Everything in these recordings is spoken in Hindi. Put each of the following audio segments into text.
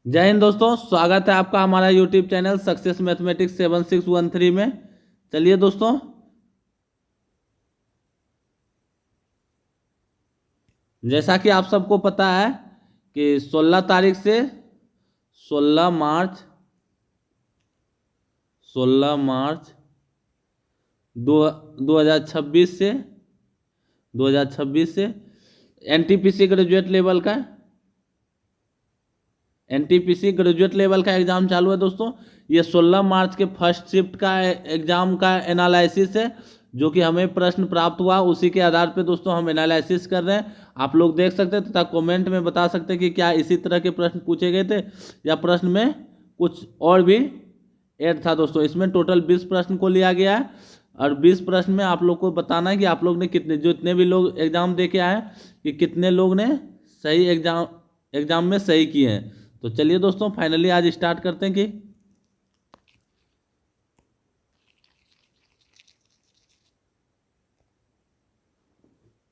जय हिंद दोस्तों, स्वागत है आपका हमारा यूट्यूब चैनल सक्सेस मैथमेटिक्स 7613 में। चलिए दोस्तों, जैसा कि आप सबको पता है कि 16 तारीख से 16 मार्च 2026 से 2026 से एनटीपीसी ग्रेजुएट लेवल का एग्जाम चालू है दोस्तों। ये 16 मार्च के फर्स्ट शिफ्ट का एग्जाम का एनालिसिस है, जो कि हमें प्रश्न प्राप्त हुआ, उसी के आधार पे दोस्तों हम एनालिसिस कर रहे हैं। आप लोग देख सकते हैं तथा कमेंट में बता सकते हैं कि क्या इसी तरह के प्रश्न पूछे गए थे या प्रश्न में कुछ और भी ऐड था दोस्तों। इसमें टोटल 20 प्रश्न को लिया गया है और 20 प्रश्न में आप लोग को बताना है कि आप लोग ने जितने भी लोग एग्जाम दे के आए कि कितने लोग ने सही एग्जाम में सही किए हैं। तो चलिए दोस्तों, फाइनली आज स्टार्ट करते हैं कि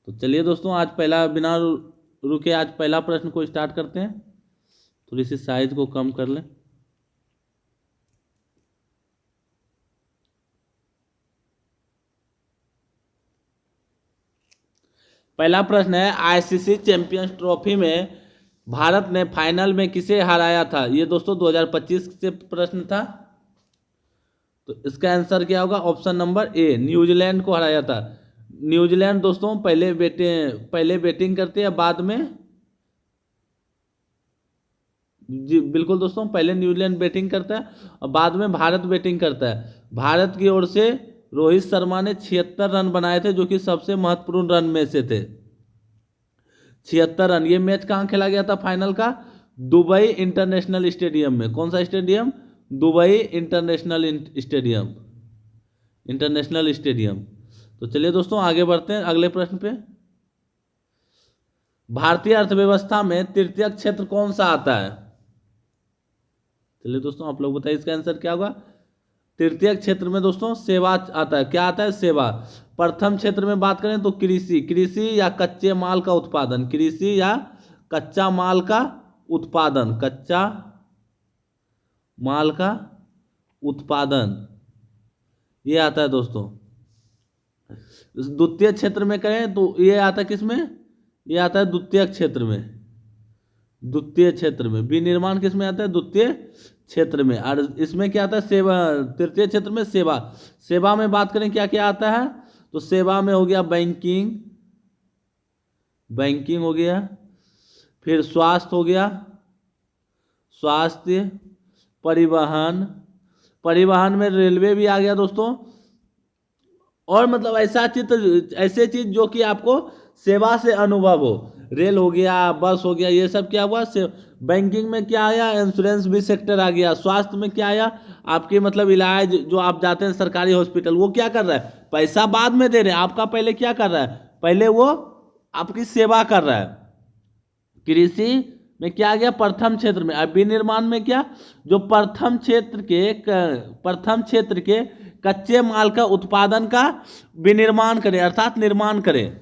तो चलिए दोस्तों, आज पहला बिना रुके आज पहला प्रश्न को स्टार्ट करते हैं। थोड़ी सी साइज को कम कर लें। पहला प्रश्न है, आईसीसी चैंपियंस ट्रॉफी में भारत ने फाइनल में किसे हराया था? ये दोस्तों 2025 से प्रश्न था। तो इसका आंसर क्या होगा? ऑप्शन नंबर ए, न्यूजीलैंड को हराया था। न्यूजीलैंड दोस्तों पहले बैटिंग करते हैं, बाद में जी बिल्कुल दोस्तों, पहले न्यूजीलैंड बैटिंग करता है और बाद में भारत बैटिंग करता है। भारत की ओर से रोहित शर्मा ने 76 रन बनाए थे, जो कि सबसे महत्वपूर्ण रन में से थे। 76 रन। ये मैच कहाँ खेला गया था फाइनल का? दुबई इंटरनेशनल स्टेडियम में। कौन सा स्टेडियम? Dubai international stadium. तो चलिए दोस्तों आगे बढ़ते हैं अगले प्रश्न पे। भारतीय अर्थव्यवस्था में तृतीय क्षेत्र कौन सा आता है? चलिए दोस्तों आप लोग बताइए इसका आंसर क्या होगा। तृतीय क्षेत्र में दोस्तों सेवा आता है। क्या आता है? सेवा। प्रथम क्षेत्र में बात करें तो कृषि या कच्चे माल का उत्पादन, कृषि या कच्चा माल का उत्पादन, कच्चा माल का उत्पादन, ये आता है दोस्तों। द्वितीय क्षेत्र में करें तो ये आता है किसमें? ये आता है द्वितीय क्षेत्र में। द्वितीय क्षेत्र में विनिर्माण किसमें आता है? द्वितीय क्षेत्र में। और इसमें क्या आता है? सेवा। तृतीय क्षेत्र में सेवा। सेवा में बात करें क्या क्या आता है? तो सेवा में हो गया बैंकिंग हो गया, फिर स्वास्थ्य हो गया, स्वास्थ्य, परिवहन में रेलवे भी आ गया दोस्तों। और मतलब ऐसे चीज जो कि आपको सेवा से अनुभव हो, रेल हो गया, बस हो गया, ये सब क्या हुआ? बैंकिंग में क्या आया? इंश्योरेंस भी सेक्टर आ गया। स्वास्थ्य में क्या आया? आपके मतलब इलाज, जो आप जाते हैं सरकारी हॉस्पिटल, वो क्या कर रहा है? पैसा बाद में दे रहे हैं, आपका पहले क्या कर रहा है? पहले वो आपकी सेवा कर रहा है। कृषि में क्या आ गया? प्रथम क्षेत्र में। अब विनिर्माण में क्या? जो प्रथम क्षेत्र के कच्चे माल का उत्पादन का विनिर्माण करें, अर्थात निर्माण करें।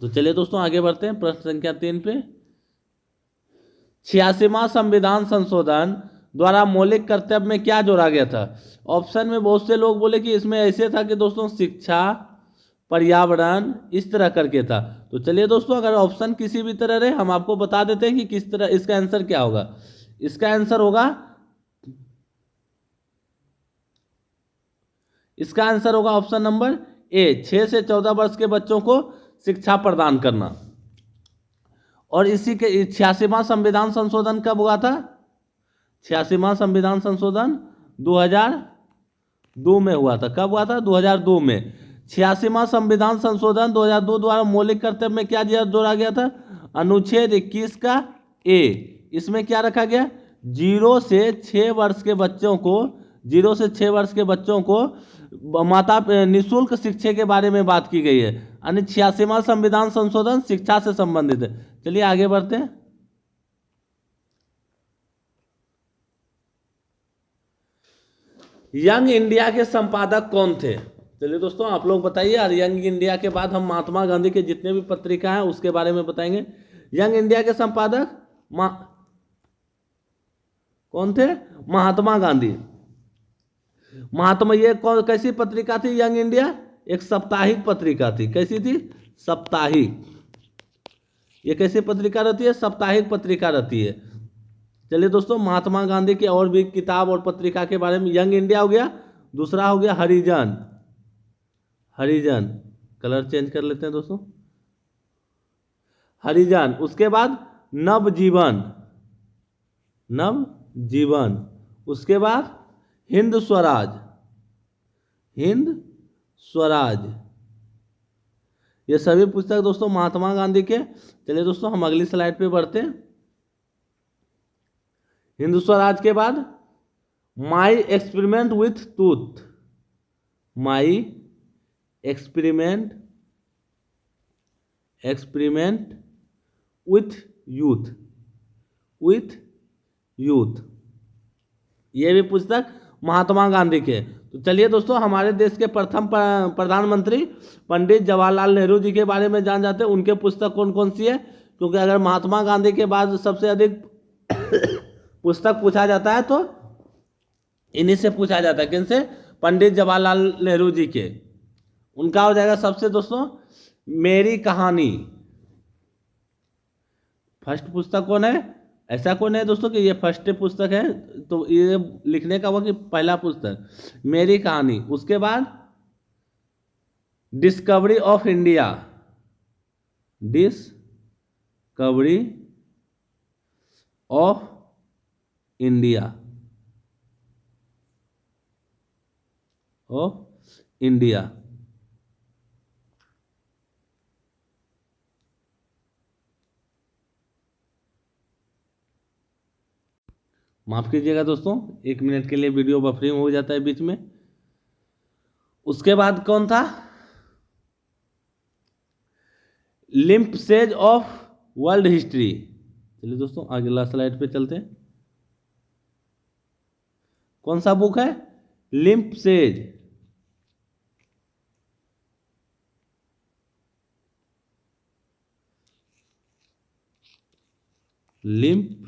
तो चलिए दोस्तों आगे बढ़ते हैं प्रश्न संख्या 3 पे। 86वां संविधान संशोधन द्वारा मौलिक कर्तव्य में क्या जोड़ा गया था? ऑप्शन में बहुत से लोग बोले कि इसमें ऐसे था कि दोस्तों शिक्षा, पर्यावरण, इस तरह करके था। तो चलिए दोस्तों, अगर ऑप्शन किसी भी तरह रहे, हम आपको बता देते हैं कि किस तरह इसका आंसर क्या होगा। इसका आंसर होगा ऑप्शन नंबर ए, 6 से 14 वर्ष के बच्चों को शिक्षा प्रदान करना। और इसी के 86वां संविधान संशोधन कब हुआ था? 86वां संविधान संशोधन 2002 में हुआ था। कब हुआ था? 2002 में। 86वां संविधान संशोधन 2002 द्वारा मौलिक कर्तव्य में क्या जोड़ा गया था? अनुच्छेद 21 का ए। इसमें क्या रखा गया? 0 से 6 वर्ष के बच्चों को निःशुल्क शिक्षा के बारे में बात की गई है। यानी 86वां संविधान संशोधन शिक्षा से संबंधित है। चलिए आगे बढ़ते हैं। यंग इंडिया के संपादक कौन थे? चलिए दोस्तों आप लोग बताइए। और यंग इंडिया के बाद हम महात्मा गांधी के जितने भी पत्रिका हैं उसके बारे में बताएंगे। यंग इंडिया के संपादक कौन थे? महात्मा गांधी। महात्मा, ये कौन, कैसी पत्रिका थी यंग इंडिया? एक साप्ताहिक पत्रिका थी। कैसी थी? साप्ताहिक। ये कैसी पत्रिका रहती है? साप्ताहिक पत्रिका रहती है। चलिए दोस्तों, महात्मा गांधी की और भी किताब और पत्रिका के बारे में, यंग इंडिया हो गया, दूसरा हो गया हरिजन। हरिजन, कलर चेंज कर लेते हैं दोस्तों, हरिजन। उसके बाद नवजीवन, नवजीवन। उसके बाद हिंद स्वराज, हिंद स्वराज। ये सभी पुस्तक दोस्तों महात्मा गांधी के। चलिए दोस्तों, हम अगली स्लाइड पे बढ़ते हैं। हिंद स्वराज के बाद my experiment with tooth, my experiment with youth, with youth. ये भी पुस्तक महात्मा गांधी के। तो चलिए दोस्तों, हमारे देश के प्रथम प्रधानमंत्री पंडित जवाहरलाल नेहरू जी के बारे में जान जाते हैं। उनके पुस्तक कौन कौन सी है, क्योंकि अगर महात्मा गांधी के बाद सबसे अधिक पुस्तक पूछा जाता है तो इन्हीं से पूछा जाता है। किनसे? पंडित जवाहरलाल नेहरू जी के। उनका हो जाएगा सबसे दोस्तों मेरी कहानी। फर्स्ट पुस्तक कौन है? ऐसा कौन है दोस्तों कि ये फर्स्ट पुस्तक है, तो ये लिखने का हुआ कि पहला पुस्तक मेरी कहानी। उसके बाद discovery of India, discovery of India, of India. माफ कीजिएगा दोस्तों, 1 मिनट के लिए वीडियो बफरिंग हो जाता है बीच में। उसके बाद कौन था? लिम्पसेज ऑफ वर्ल्ड हिस्ट्री। चलिए दोस्तों, अगला स्लाइड पे चलते हैं। कौन सा बुक है? लिम्पसेज, लिम्पसेज,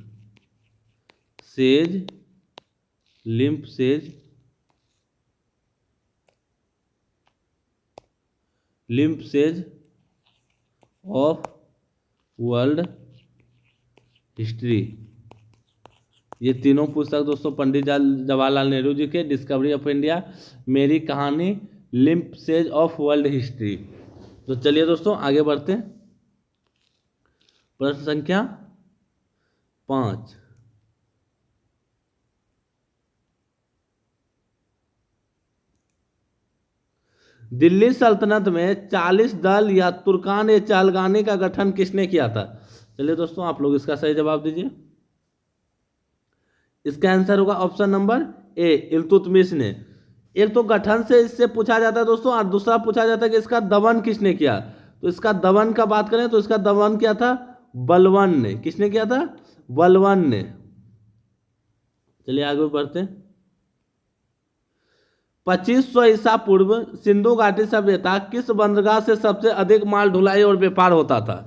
लिम्पसेज, लिम्पसेज ऑफ वर्ल्ड हिस्ट्री। ये तीनों पुस्तक दोस्तों पंडित जवाहरलाल नेहरू जी के, डिस्कवरी ऑफ इंडिया, मेरी कहानी, लिम्पसेज ऑफ वर्ल्ड हिस्ट्री। तो चलिए दोस्तों आगे बढ़ते हैं। प्रश्न संख्या 5। दिल्ली सल्तनत में 40 दल या तुर्कान ए चहलगानी का गठन किसने किया था? चलिए दोस्तों, आप लोग इसका सही जवाब दीजिए। इसका आंसर होगा ऑप्शन नंबर ए, इल्तुतमिश ने। एक तो गठन से इससे पूछा जाता है दोस्तों, और दूसरा पूछा जाता है कि इसका दमन किसने किया। तो इसका दमन का बात करें तो इसका दमन किया था बलवन ने। किसने किया था? बलवन ने। चलिए आगे बढ़ते हैं। 2500 ईसा पूर्व सिंधु घाटी सभ्यता किस बंदरगाह से सबसे अधिक माल ढुलाई और व्यापार होता था?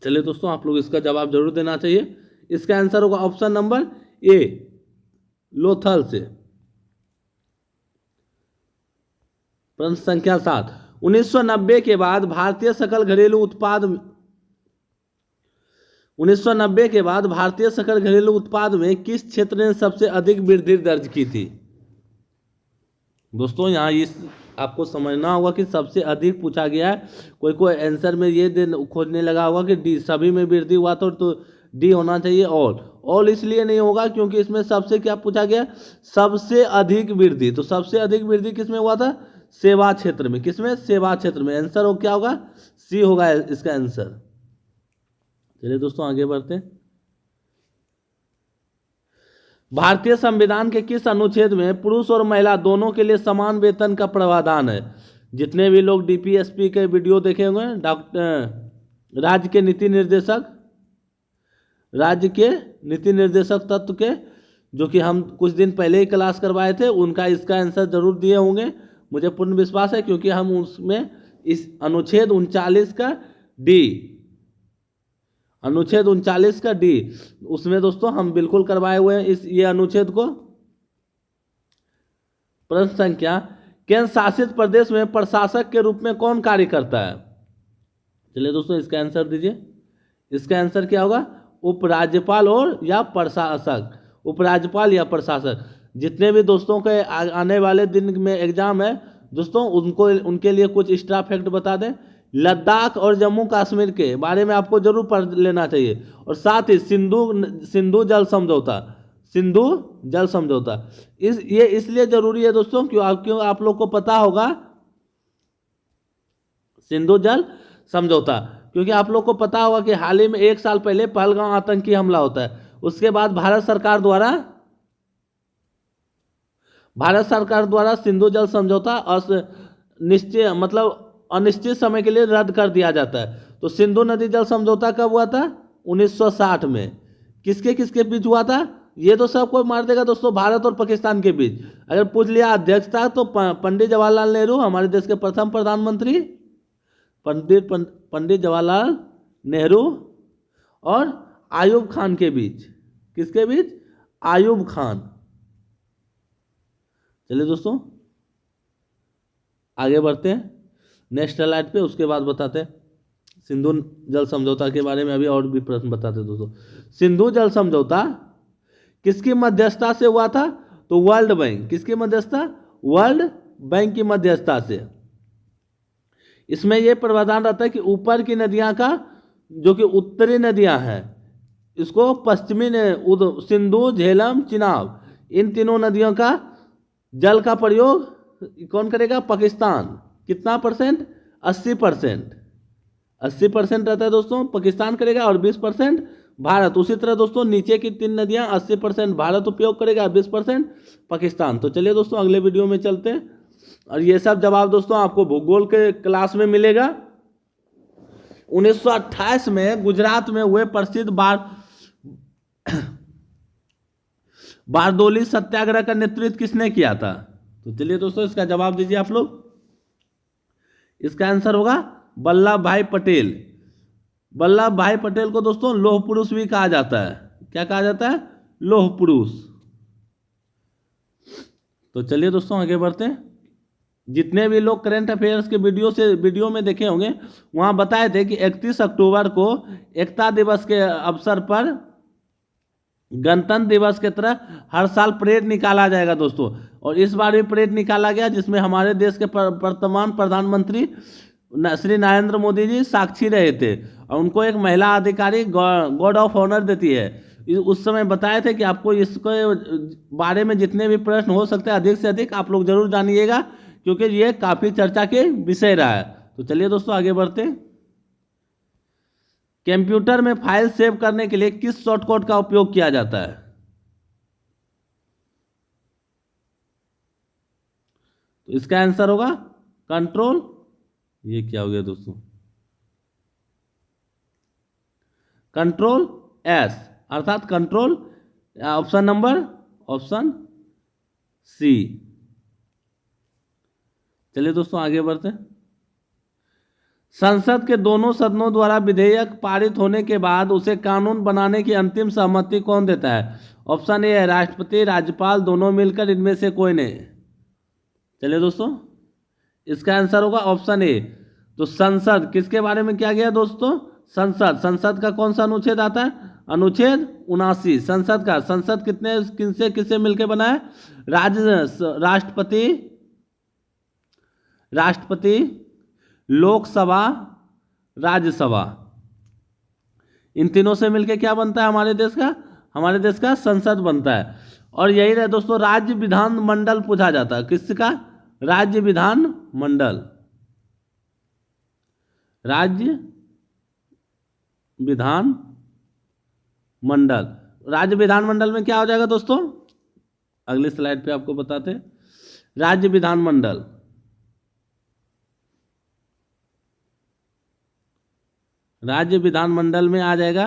चलिए दोस्तों, आप लोग इसका जवाब जरूर देना चाहिए। इसका आंसर होगा ऑप्शन नंबर ए, लोथल से। प्रश्न संख्या 7। 1990 के बाद भारतीय सकल घरेलू उत्पाद 1990 के बाद भारतीय सकल घरेलू उत्पाद में किस क्षेत्र ने सबसे अधिक वृद्धि दर्ज की थी? दोस्तों यहाँ इस आपको समझना होगा कि सबसे अधिक पूछा गया है। कोई आंसर में ये खोजने लगा होगा कि डी सभी में वृद्धि हुआ तो डी होना चाहिए। ऑल इसलिए नहीं होगा क्योंकि इसमें सबसे क्या पूछा गया? सबसे अधिक वृद्धि। तो सबसे अधिक वृद्धि किसमें हुआ था? सेवा क्षेत्र में। किसमें? सेवा क्षेत्र में। आंसर हो क्या होगा? सी होगा इसका आंसर। चलिए दोस्तों आगे बढ़ते हैं। भारतीय संविधान के किस अनुच्छेद में पुरुष और महिला दोनों के लिए समान वेतन का प्रावधान है? जितने भी लोग डीपीएसपी के वीडियो देखे होंगे, राज्य के नीति निर्देशक तत्व के, जो कि हम कुछ दिन पहले ही क्लास करवाए थे, उनका इसका आंसर जरूर दिए होंगे, मुझे पूर्ण विश्वास है, क्योंकि हम उसमें इस अनुच्छेद 39 का डी अनुच्छेद 39 का डी, उसमें दोस्तों हम बिल्कुल करवाए हुए हैं ये अनुच्छेद को। प्रश्न संख्या, केंद्र शासित प्रदेश में प्रशासक के रूप में कौन कार्य करता है? चलिए दोस्तों इसका आंसर दीजिए। इसका आंसर क्या होगा? उपराज्यपाल और या प्रशासक, उपराज्यपाल या प्रशासक। जितने भी दोस्तों के आने वाले दिन में एग्जाम है दोस्तों, उनको उनके लिए कुछ एक्स्ट्रा फैक्ट बता दें। लद्दाख और जम्मू कश्मीर के बारे में आपको जरूर पढ़ लेना चाहिए। और साथ ही सिंधु जल समझौता, सिंधु जल समझौता ये इसलिए जरूरी है दोस्तों क्यों आप लोग को पता होगा सिंधु जल समझौता, क्योंकि आप लोग को पता होगा कि हाल ही में 1 साल पहले पहलगांव आतंकी हमला होता है। उसके बाद भारत सरकार द्वारा सिंधु जल समझौता अनिश्चित समय के लिए रद्द कर दिया जाता है। तो सिंधु नदी जल समझौता कब हुआ था? 1960 में। किसके किसके बीच हुआ था? ये तो सबको मार देगा दोस्तों, भारत और पाकिस्तान के बीच। अगर पूछ लिया अध्यक्ष था तो पंडित जवाहरलाल नेहरू, हमारे देश के प्रथम प्रधानमंत्री पंडित जवाहरलाल नेहरू, और आयूब खान के बीच। किसके बीच? आयूब खान। चलिए दोस्तों आगे बढ़ते हैं नेक्स्ट स्लाइड पे, उसके बाद बताते हैं सिंधु जल समझौता के बारे में। अभी और भी प्रश्न बताते हैं दोस्तों। सिंधु जल समझौता किसकी मध्यस्थता से हुआ था? तो वर्ल्ड बैंक। किसकी मध्यस्थता? वर्ल्ड बैंक की मध्यस्थता से। इसमें यह प्रावधान रहता है कि ऊपर की नदियां का, जो कि उत्तरी नदियां हैं, इसको पश्चिमी सिंधु, झेलम, चिनाब, इन तीनों नदियों का जल का प्रयोग कौन करेगा? पाकिस्तान। कितना परसेंट? 80%। 80% रहता है दोस्तों पाकिस्तान करेगा और 20% भारत। उसी तरह दोस्तों नीचे की 3 नदियां 80% भारत उपयोग करेगा, 20% पाकिस्तान। तो चलिए दोस्तों अगले वीडियो में चलते हैं, और ये सब जवाब दोस्तों आपको भूगोल के क्लास में मिलेगा। 1928 में गुजरात में हुए प्रसिद्ध बारदोली सत्याग्रह का नेतृत्व किसने किया था? तो चलिए दोस्तों इसका जवाब दीजिए आप लोग। इसका आंसर होगा वल्लभ भाई पटेल। वल्लभ भाई पटेल को दोस्तों लौह पुरुष भी कहा जाता है। क्या कहा जाता है? लौह पुरुष। तो चलिए दोस्तों आगे बढ़ते हैं। जितने भी लोग करंट अफेयर्स के वीडियो में देखे होंगे, वहां बताए थे कि 31 अक्टूबर को एकता दिवस के अवसर पर गणतंत्र दिवस की तरह हर साल परेड निकाला जाएगा दोस्तों। और इस बार भी परेड निकाला गया, जिसमें हमारे देश के वर्तमान प्रधानमंत्री श्री नरेंद्र मोदी जी साक्षी रहे थे, और उनको एक महिला अधिकारी गार्ड ऑफ ऑनर देती है। उस समय बताए थे कि आपको इसके बारे में जितने भी प्रश्न हो सकते हैं अधिक से अधिक आप लोग जरूर जानिएगा, क्योंकि ये काफी चर्चा के विषय रहा है। तो चलिए दोस्तों आगे बढ़ते हैं। कंप्यूटर में फाइल सेव करने के लिए किस शॉर्टकट का उपयोग किया जाता है? तो इसका आंसर होगा कंट्रोल, ये क्या हो गया दोस्तों, कंट्रोल एस, अर्थात कंट्रोल, ऑप्शन सी। चलिए दोस्तों आगे बढ़ते हैं। संसद के दोनों सदनों द्वारा विधेयक पारित होने के बाद उसे कानून बनाने की अंतिम सहमति कौन देता है? ऑप्शन ए है राष्ट्रपति, राज्यपाल, दोनों मिलकर, इनमें से कोई नहीं। चलिए दोस्तों इसका आंसर होगा ऑप्शन ए। तो संसद किसके बारे में क्या गया दोस्तों? संसद का कौन सा अनुच्छेद आता है? अनुच्छेद 79। संसद किससे किससे मिलकर बना है? राष्ट्रपति, लोकसभा, राज्यसभा, इन तीनों से मिलकर क्या बनता है हमारे देश का संसद बनता है। और यही रहे दोस्तों राज्य विधान मंडल पूछा जाता है। किसका? राज्य विधान मंडल। राज्य विधान मंडल में क्या हो जाएगा दोस्तों? अगली स्लाइड पे आपको बताते हैं। राज्य विधान मंडल, राज्य विधानमंडल में आ जाएगा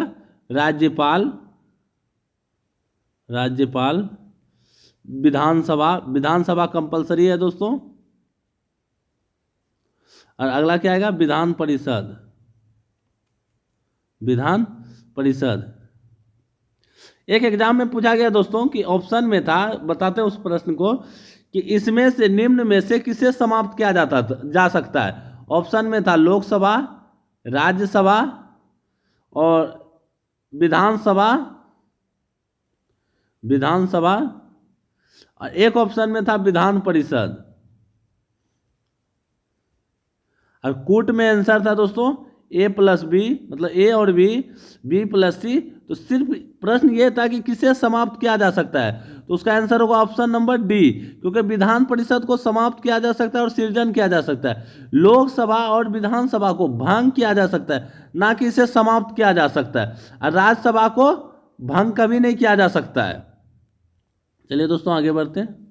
राज्यपाल, विधानसभा कंपलसरी है दोस्तों। और अगला क्या आएगा? विधान परिषद। एक एग्जाम में पूछा गया दोस्तों कि ऑप्शन में था, बताते हैं उस प्रश्न को, कि इसमें से निम्न में से किसे समाप्त किया जा सकता है। ऑप्शन में था लोकसभा, राज्यसभा और विधानसभा, और एक ऑप्शन में था विधान परिषद। और कूट में आंसर था दोस्तों A+B, मतलब A और B+C। तो सिर्फ प्रश्न ये था कि किसे समाप्त किया जा सकता है, तो उसका आंसर होगा ऑप्शन नंबर D, क्योंकि विधान परिषद को समाप्त किया जा सकता है और सृजन किया जा सकता है। लोकसभा और विधानसभा को भंग किया जा सकता है, ना कि इसे समाप्त किया जा सकता है। और राज्यसभा को भंग कभी नहीं किया जा सकता है। चलिए दोस्तों आगे बढ़ते हैं।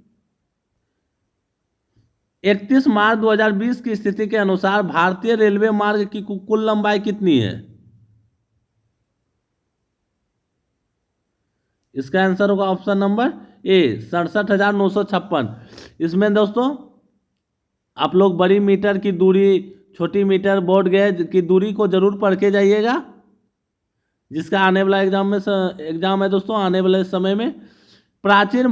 31 मार्च 2020 की स्थिति के अनुसार भारतीय रेलवे मार्ग की कुल लंबाई कितनी है? इसका आंसर होगा ऑप्शन नंबर A, 67,956। इसमें दोस्तों आप लोग बड़ी मीटर की दूरी, छोटी मीटर, बोर्ड गेज की दूरी को जरूर पढ़ के जाइएगा, जिसका आने वाला एग्जाम है दोस्तों आने वाले समय में। प्राचीन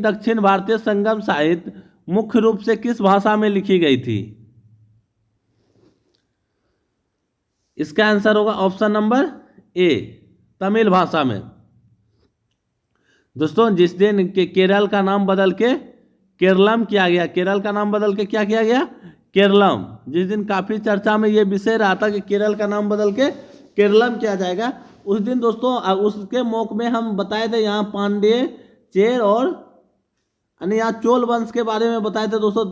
दक्षिण भारतीय संगम साहित्य मुख्य रूप से किस भाषा में लिखी गई थी? इसका आंसर होगा ऑप्शन नंबर A, तमिल भाषा में। दोस्तों जिस दिन के केरल का नाम बदल के केरलम किया गया, केरल का नाम बदल के क्या किया गया? केरलम। जिस दिन काफी चर्चा में ये विषय रहा था कि केरल का नाम बदल के केरलम किया जाएगा, उस दिन दोस्तों उसके मौके में हम बताए थे यहाँ पांड्य, चेर और यहाँ चोल वंश के बारे में बताए थे दोस्तों,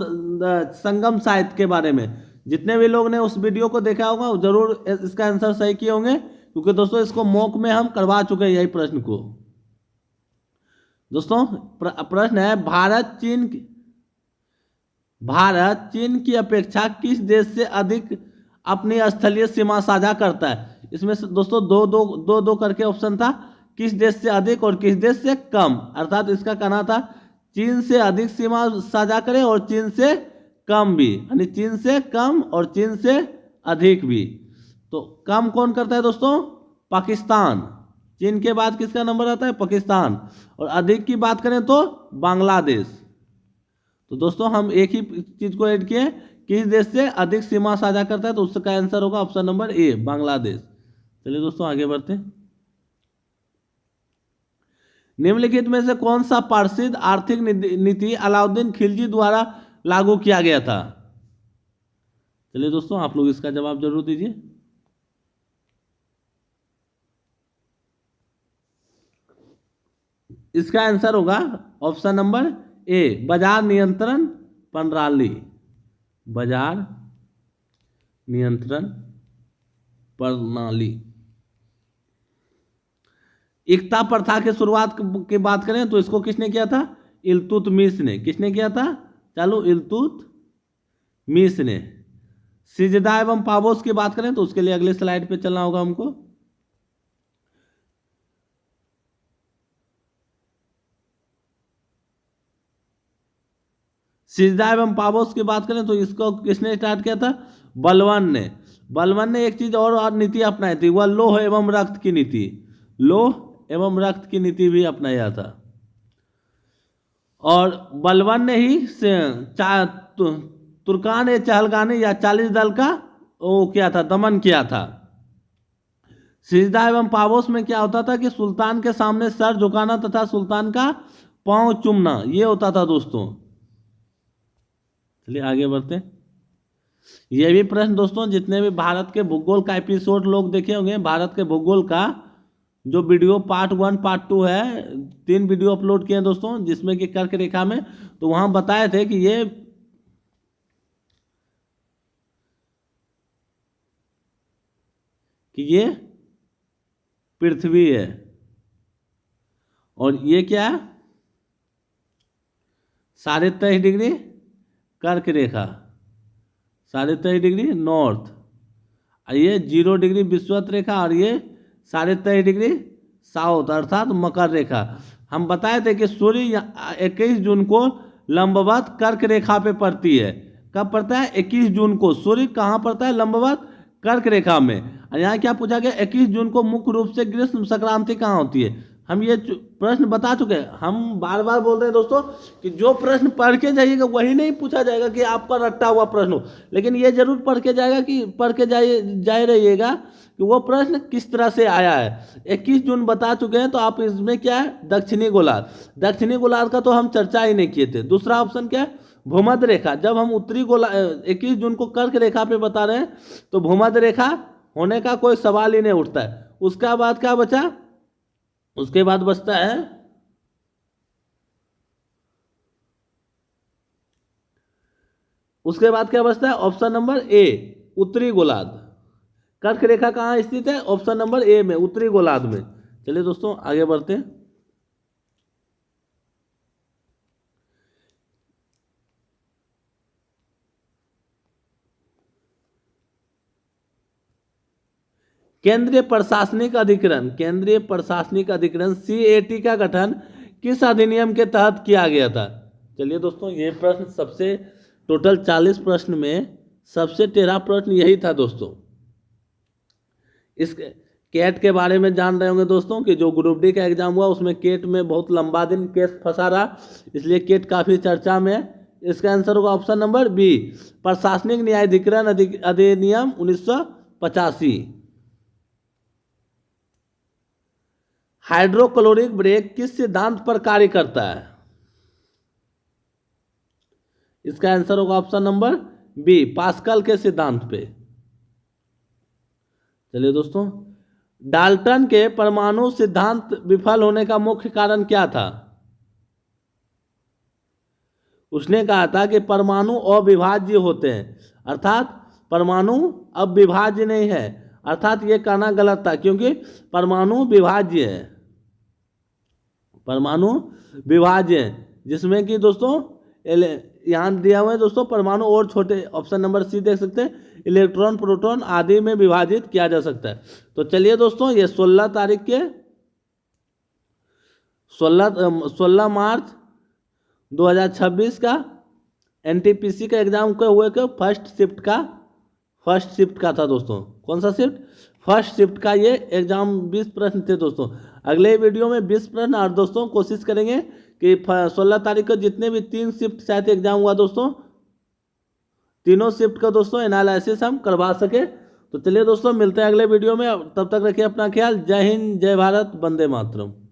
संगम साहित्य के बारे में। जितने भी लोग ने उस वीडियो को देखा होगा जरूर इसका आंसर सही किए होंगे, क्योंकि दोस्तों इसको मॉक में हम करवा चुके हैं यही प्रश्न को। दोस्तों प्रश्न है भारत चीन की अपेक्षा किस देश से अधिक अपनी स्थलीय सीमा साझा करता है? इसमें से दोस्तों दो करके ऑप्शन था, किस देश से अधिक और किस देश से कम। अर्थात इसका कहना था चीन से अधिक सीमा साझा करें और चीन से कम भी, यानी चीन से कम और चीन से अधिक भी। तो कम कौन करता है दोस्तों? पाकिस्तान। चीन के बाद किसका नंबर आता है? पाकिस्तान। और अधिक की बात करें तो बांग्लादेश। तो दोस्तों हम एक ही चीज को ऐड किए, किस देश से अधिक सीमा साझा करता है, तो उसका आंसर होगा ऑप्शन नंबर A, बांग्लादेश। चलिए दोस्तों आगे बढ़ते हैं। निम्नलिखित में से कौन सा प्रसिद्ध आर्थिक नीति अलाउद्दीन खिलजी द्वारा लागू किया गया था? चलिए दोस्तों आप लोग इसका जवाब जरूर दीजिए। इसका आंसर होगा ऑप्शन नंबर A, बाजार नियंत्रण प्रणाली। बाजार नियंत्रण प्रणाली। इक्ता प्रथा की शुरुआत की बात करें तो इसको किसने किया था? इल्तुतमिश ने। किसने किया था? चलो इल्तुतमिश ने। सिजदा एवं पाबोस की बात करें तो उसके लिए अगले स्लाइड पे चलना होगा हमको। सिजदा एवं पाबोस की बात करें तो इसको किसने स्टार्ट किया था? बलवन ने। बलवन ने एक चीज और नीति अपनाई थी, वह लोह एवं रक्त की नीति। लोह एवं रक्त की नीति भी अपनाया था। और बलवन ने ही तुर्कान ए चहलगानी या 40 दल का वो किया था, दमन किया था। सिजदा एवं पाबोस में क्या होता था कि सुल्तान के सामने सर झुकाना तथा सुल्तान का पांव चूमना, ये होता था दोस्तों। चलिए आगे बढ़ते हैं। ये भी प्रश्न दोस्तों जितने भी भारत के भूगोल का एपिसोड लोग देखे होंगे, भारत के भूगोल का जो वीडियो पार्ट 1 पार्ट 2 है, 3 वीडियो अपलोड किए हैं दोस्तों, जिसमें कि कर्क रेखा में, तो वहां बताए थे कि ये पृथ्वी है और ये क्या है? 23.5 डिग्री कर्क रेखा, 23.5 डिग्री नॉर्थ, और ये 0 डिग्री विषुवत रेखा, और ये 23.5 डिग्री साउथ अर्थात मकर रेखा। हम बताए थे कि सूर्य 21 जून को लंबवत कर्क रेखा पे पड़ती है। कब पड़ता है? 21 जून को सूर्य कहाँ पड़ता है? लंबवत कर्क रेखा में। और यहाँ क्या पूछा गया, 21 जून को मुख्य रूप से ग्रीष्म संक्रांति कहाँ होती है। हम ये प्रश्न बता चुके हैं। हम बार बार बोल रहे हैं दोस्तों कि जो प्रश्न पढ़ के जाइएगा वही नहीं पूछा जाएगा कि आपका रट्टा हुआ प्रश्न हो, लेकिन ये जरूर पढ़ के जाए रहिएगा कि वो प्रश्न किस तरह से आया है। 21 जून बता चुके हैं, तो आप इसमें क्या है, दक्षिणी गोलार्ध। दक्षिणी गोलार्ध का तो हम चर्चा ही नहीं किए थे। दूसरा ऑप्शन क्या है, भूमध्य रेखा। जब हम उत्तरी गोलार्ध 21 जून को कर्क रेखा पे बता रहे हैं तो भूमध्य रेखा होने का कोई सवाल ही नहीं उठता है। उसका बाद क्या बचा, उसके बाद बचता है ऑप्शन नंबर ए, उत्तरी गोलार्ध। कर्क रेखा कहाँ स्थित है, ऑप्शन नंबर ए में, उत्तरी गोलार्ध में। चलिए दोस्तों आगे बढ़ते हैं। केंद्रीय प्रशासनिक अधिकरण CAT का गठन किस अधिनियम के तहत किया गया था। चलिए दोस्तों, ये प्रश्न सबसे टोटल 40 प्रश्न में सबसे टेढ़ा प्रश्न यही था दोस्तों। इस केट के बारे में जान रहे होंगे दोस्तों कि जो ग्रुप डी का एग्जाम हुआ उसमें केट में बहुत लंबा दिन केस फंसा रहा, इसलिए केट काफ़ी चर्चा में है। इसका आंसर होगा ऑप्शन नंबर बी, प्रशासनिक न्यायाधिकरण अधिनियम 1985। हाइड्रोक्लोरिक ब्रेक किस सिद्धांत पर कार्य करता है। इसका आंसर होगा ऑप्शन नंबर बी, पास्कल के सिद्धांत पे। चलिए दोस्तों, डाल्टन के परमाणु सिद्धांत विफल होने का मुख्य कारण क्या था। उसने कहा था कि परमाणु अविभाज्य होते हैं, अर्थात परमाणु अब विभाज्य नहीं है। अर्थात ये कहना गलत था, क्योंकि परमाणु विभाज्य है, परमाणु विभाज्य है, जिसमें कि दोस्तों यहाँ दिया हुआ है दोस्तों परमाणु और छोटे, ऑप्शन नंबर सी देख सकते हैं, इलेक्ट्रॉन प्रोटॉन आदि में विभाजित किया जा सकता है। तो चलिए दोस्तों, ये 16 मार्च 2026 का NTPC का एग्जाम का हुए का फर्स्ट शिफ्ट का था दोस्तों। कौन सा शिफ्ट, फर्स्ट शिफ्ट का ये एग्जाम 20 प्रश्न थे दोस्तों। अगले वीडियो में 20 प्रश्न, और दोस्तों कोशिश करेंगे कि 16 तारीख को जितने भी 3 शिफ्ट शायद एग्जाम हुआ दोस्तों, तीनों शिफ्ट का दोस्तों एनालिसिस हम करवा सके। तो चलिए दोस्तों, मिलते हैं अगले वीडियो में। तब तक रखिए अपना ख्याल। जय हिंद, जय भारत, वंदे मातरम।